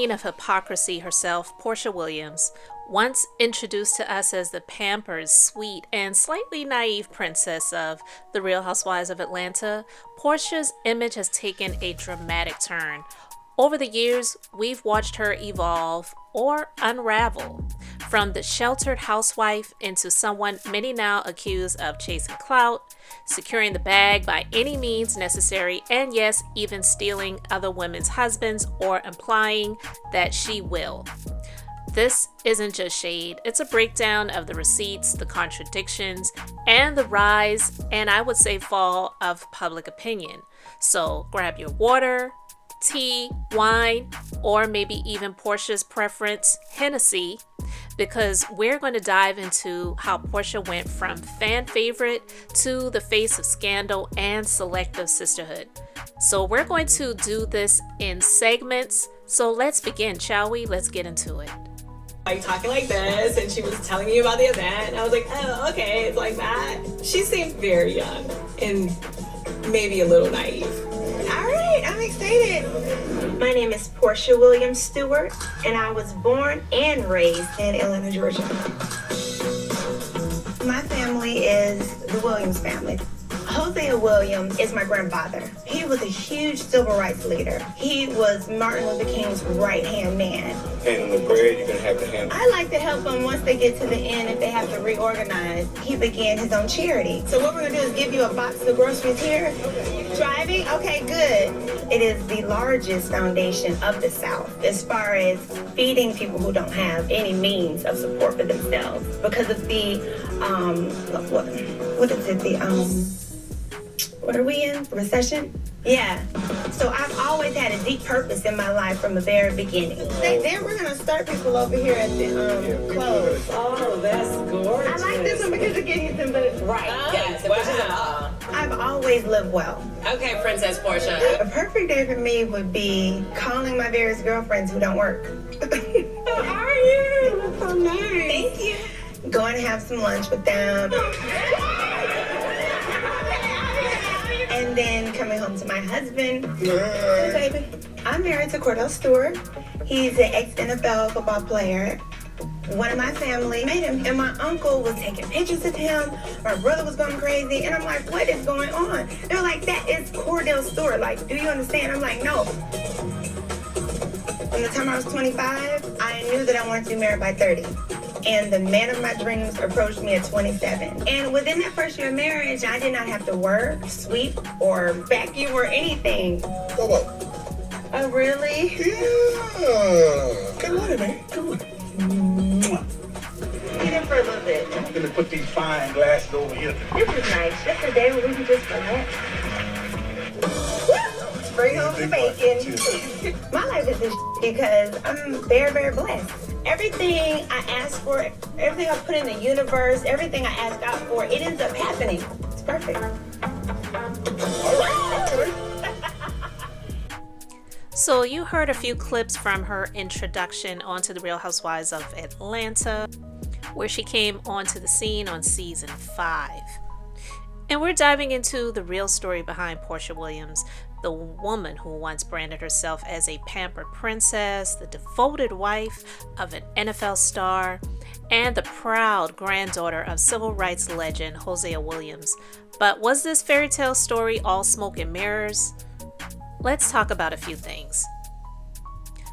queen of hypocrisy herself, Porsha Williams, once introduced to us as the pampered, sweet, and slightly naive princess of The Real Housewives of Atlanta, Porsha's image has taken a dramatic turn. Over the years, we've watched her evolve or unravel from the sheltered housewife into someone many now accuse of chasing clout, securing the bag by any means necessary, and yes, even stealing other women's husbands or implying that she will. This isn't just shade, it's a breakdown of the receipts, the contradictions, and the rise, and I would say fall, of public opinion. So grab your water, tea, wine, or maybe even Porsha's preference, Hennessy, because we're going to dive into how Porsha went from fan favorite to the face of scandal and selective sisterhood. So we're going to do this in segments. So let's begin, shall we? Let's get into it. Like talking like this, and she was telling me about the event, and I was like, oh, okay, it's like that. She seemed very young and maybe a little naive. All right, I'm excited. My name is Porsha Williams Stewart, and I was born and raised in Atlanta, Georgia. My family is the Williams family. Hosea Williams is my grandfather. He was a huge civil rights leader. He was Martin Luther King's right-hand man. Handling the bread, you're going to have to handle. I like to help them once they get to the end if they have to reorganize. He began his own charity. So what we're going to do is give you a box of groceries here. Driving? Okay, good. It is the largest foundation of the South as far as feeding people who don't have any means of support for themselves because of the, what is it, what are we in? Recession? Yeah. So I've always had a deep purpose in my life from the very beginning. Then we're going to start people over here at the clothes. Oh, that's gorgeous. I like this one because it gives you some better. Right, yes. Wow. I've always lived well. Okay, Princess Porsha. A perfect day for me would be calling my various girlfriends who don't work. How are you? That's so nice. Thank you. Going to have some lunch with them. And then coming home to my husband. Hey, baby. I'm married to Cordell Stewart. He's an ex-NFL football player. One of my family made him, and my uncle was taking pictures of him. My brother was going crazy, and I'm like, what is going on? They're like, that is Cordell Stewart. Like, do you understand? I'm like, no. From the time I was 25, I knew that I wanted to be married by 30. And the man of my dreams approached me at 27. And within that first year of marriage, I did not have to work, sweep, or vacuum or anything. Go up. Oh, really? Yeah. Good morning, man. Good morning. Eat it for a little bit. I'm going to put these fine glasses over here. This is nice. Just a day where we can just relax. Bring home the bacon. My life is this because I'm very, very blessed. Everything I ask for, everything I put in the universe, everything I ask God for, it ends up happening. It's perfect. All right. So you heard a few clips from her introduction onto The Real Housewives of Atlanta, where she came onto the scene on season 5. And we're diving into the real story behind Porsha Williams, the woman who once branded herself as a pampered princess, the devoted wife of an NFL star, and the proud granddaughter of civil rights legend Hosea Williams. But was this fairy tale story all smoke and mirrors? Let's talk about a few things.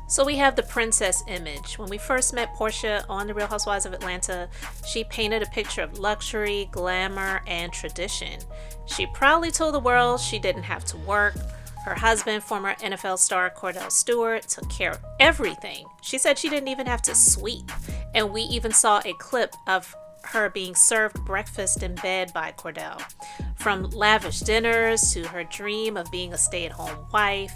So we have the princess image. When we first met Porsha on The Real Housewives of Atlanta, she painted a picture of luxury, glamour, and tradition. She proudly told the world she didn't have to work. Her husband, former NFL star Cordell Stewart, took care of everything. She said she didn't even have to sweep. And we even saw a clip of her being served breakfast in bed by Cordell. From lavish dinners to her dream of being a stay-at-home wife,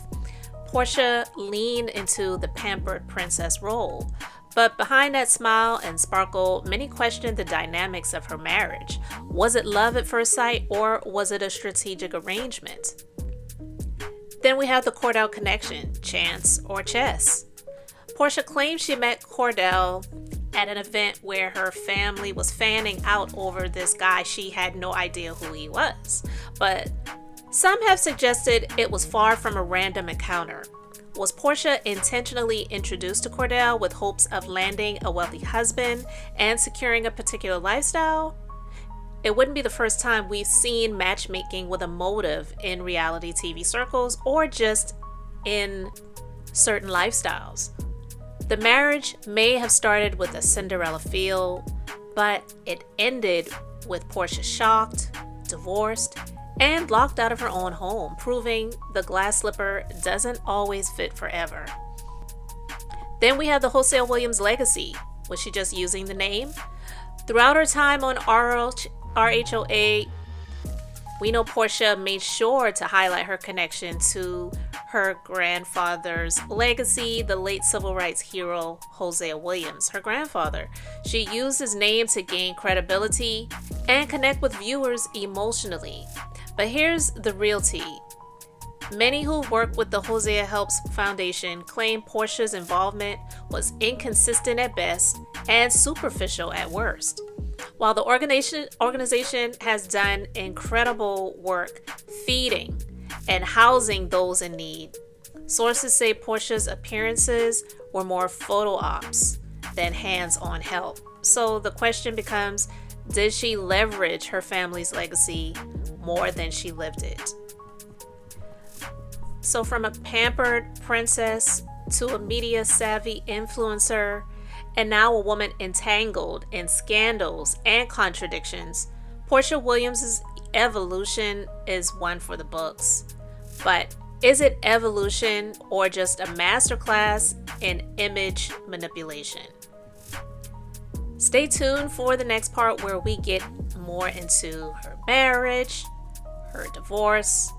Porsha leaned into the pampered princess role. But behind that smile and sparkle, many questioned the dynamics of her marriage. Was it love at first sight, or was it a strategic arrangement? Then we have the Cordell connection, chance or chess. Porsha claims she met Cordell at an event where her family was fanning out over this guy she had no idea who he was. But some have suggested it was far from a random encounter. Was Porsha intentionally introduced to Cordell with hopes of landing a wealthy husband and securing a particular lifestyle? It wouldn't be the first time we've seen matchmaking with a motive in reality TV circles or just in certain lifestyles. The marriage may have started with a Cinderella feel, but it ended with Porsha shocked, divorced, and locked out of her own home, proving the glass slipper doesn't always fit forever. Then we have the Hosea Williams legacy. Was she just using the name? Throughout her time on RHOA, we know Porsha made sure to highlight her connection to her grandfather's legacy, the late civil rights hero Hosea Williams, her grandfather. She used his name to gain credibility and connect with viewers emotionally. But here's the real tea. Many who work with the Hosea Helps Foundation claim Porsha's involvement was inconsistent at best and superficial at worst. While the organization has done incredible work feeding and housing those in need, sources say Porsha's appearances were more photo ops than hands-on help. So the question becomes, did she leverage her family's legacy more than she lived it? So from a pampered princess to a media-savvy influencer, and now a woman entangled in scandals and contradictions, Porsha Williams' evolution is one for the books. But is it evolution or just a masterclass in image manipulation? Stay tuned for the next part where we get more into her marriage, her divorce,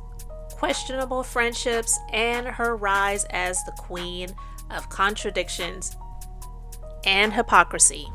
questionable friendships, and her rise as the queen of contradictions and hypocrisy.